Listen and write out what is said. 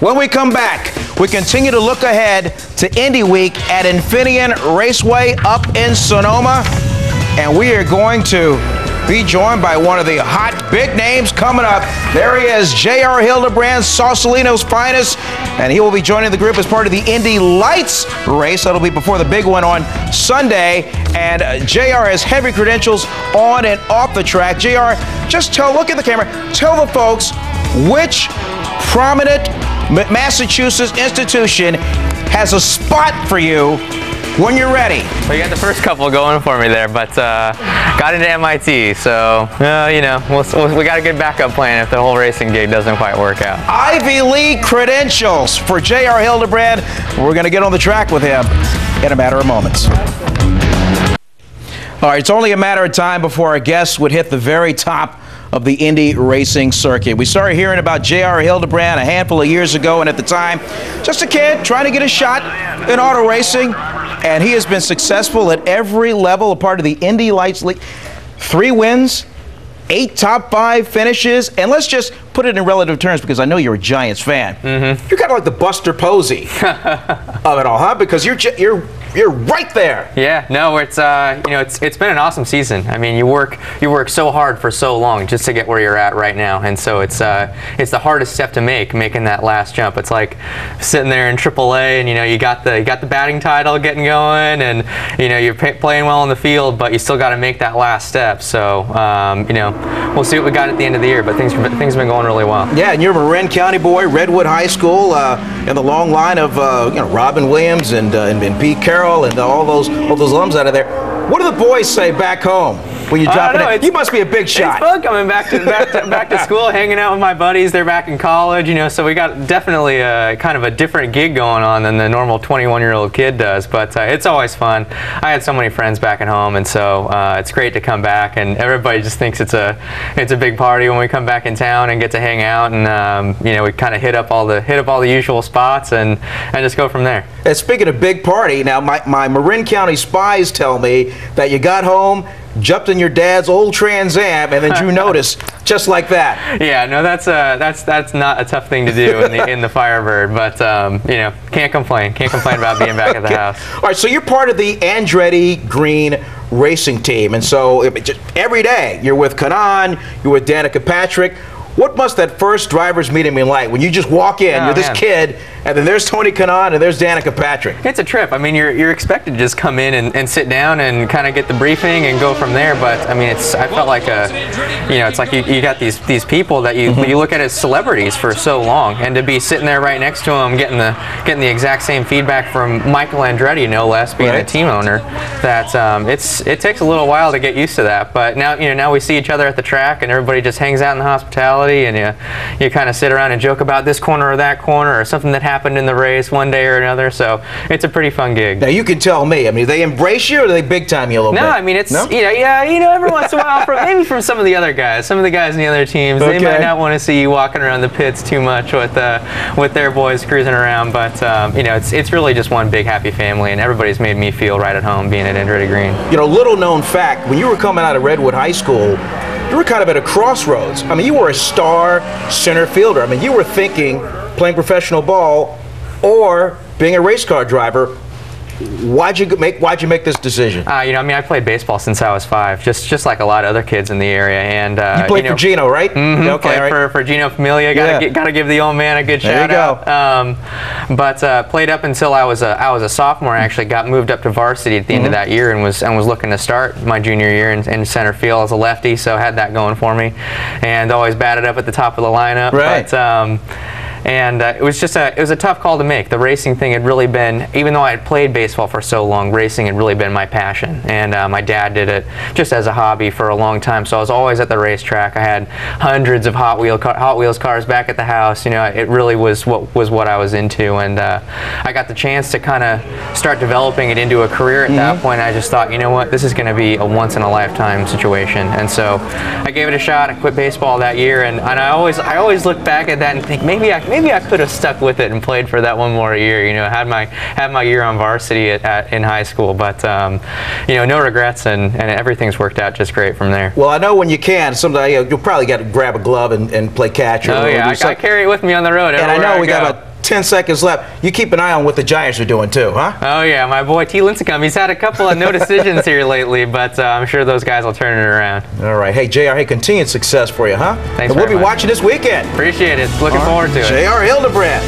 When we come back, we continue to look ahead to Indy Week at Infineon Raceway up in Sonoma. And we are going to be joined by one of the hot big names coming up. There he is, JR Hildebrand, Sausalito's finest, and he will be joining the group as part of the Indy Lights race. That'll be before the big one on Sunday. And JR has heavy credentials on and off the track. JR, just look at the camera, tell the folks which prominent Massachusetts institution has a spot for you when you're ready. Well, you got the first couple going for me there, but got into MIT, so you know, we got a good backup plan if the whole racing gig doesn't quite work out. Ivy League credentials for JR Hildebrand. We're going to get on the track with him in a matter of moments. All right, it's only a matter of time before our guests would hit the very top of the Indy racing circuit. We started hearing about JR Hildebrand a handful of years ago, and at the time, just a kid trying to get a shot in auto racing, and he has been successful at every level, a part of the Indy Lights League. 3 wins, 8 top 5 finishes, and let's just put it in relative terms because I know you're a Giants fan. You're kind of like the Buster Posey of it all, huh? Because you're right there. Yeah, no, it's you know, it's been an awesome season. I mean, you work so hard for so long just to get where you're at right now, and so it's the hardest step to making that last jump. It's like sitting there in AAA, and you know, you got the batting title getting going, and you know, you're playing well in the field, but you still got to make that last step. So you know, we'll see what we got at the end of the year, but things have been going really well. Yeah, and you're a Marin County boy, Redwood High School, in the long line of you know, Robin Williams and Pete Carroll and all those alums out of there. What do the boys say back home when you drop it in? You must be a big shot. It's fun coming back to school, hanging out with my buddies. They're back in college, you know, so we got definitely kind of a different gig going on than the normal 21-year-old kid does. But it's always fun. I had so many friends back at home, and so it's great to come back. And everybody just thinks it's a big party when we come back in town and get to hang out. And you know, we kind of hit up all the usual spots and just go from there. And speaking of big party, now my Marin County spies tell me that you got home, jumped in your dad's old Trans Am, and then drew notice just like that. Yeah, no, that's not a tough thing to do in the Firebird, but you know, can't complain about being back at the house. All right, so you're part of the Andretti Green racing team, and so every day you're with Kanan, you're with Danica Patrick. What must that first driver's meeting be like when you just walk in, you're this kid, and then there's Tony Kanan and there's Danica Patrick? It's a trip. I mean, you're expected to just come in and sit down and kind of get the briefing and go from there. But I mean, I felt like you know, it's like you got these people that you look at as celebrities for so long, and to be sitting there right next to them, getting the exact same feedback from Michael Andretti, no less, being the team owner. That it takes a little while to get used to that. But now we see each other at the track, and everybody just hangs out in the hospitality. And you kind of sit around and joke about this corner or that corner or something that happened in the race one day or another. So it's a pretty fun gig. Now you can tell me. I mean, do they embrace you or do they big time you a little bit? No, I mean, it's you know, every once in a while, maybe from some of the other guys, in the other teams, they might not want to see you walking around the pits too much with their boys cruising around. But you know, it's really just one big happy family, and everybody's made me feel right at home being at Andretti Green. You know, little known fact: when you were coming out of Redwood High School, you were kind of at a crossroads. I mean, you were a star center fielder. I mean, you were thinking playing professional ball or being a race car driver. Why'd you make this decision? You know, I mean, I played baseball since I was 5, just like a lot of other kids in the area. And you played for Gino, right? Okay, played for Gino Familia. Got to give the old man a good shout out. But played up until I was a sophomore. I actually got moved up to varsity at the end of that year, and was looking to start my junior year in center field as a lefty. So had that going for me, and always batted up at the top of the lineup. Right. But, and it was a tough call to make. The racing thing had really been, even though I had played baseball for so long, racing had really been my passion. And my dad did it just as a hobby for a long time. So I was always at the racetrack. I had hundreds of Hot Wheels cars back at the house. You know, it really was what I was into. And I got the chance to kind of start developing it into a career at that point. I just thought, you know what, this is going to be a once in a lifetime situation. And so I gave it a shot. I quit baseball that year, and I always look back at that and think maybe I could have stuck with it and played for that one more year. You know, had my year on varsity in high school, but you know, no regrets, and everything's worked out just great from there. Well, I know when you can, someday you'll probably get to grab a glove and play catch. Oh yeah, I carry it with me on the road. And I know we got about 10 seconds left. You keep an eye on what the Giants are doing too, huh? Oh yeah, my boy T. Lincecum. He's had a couple of no decisions here lately, but I'm sure those guys will turn it around. All right. Hey, JR, hey, continued success for you, huh? Thanks and we'll very be much. watching this weekend. Appreciate it. Looking forward to it. JR Hildebrand.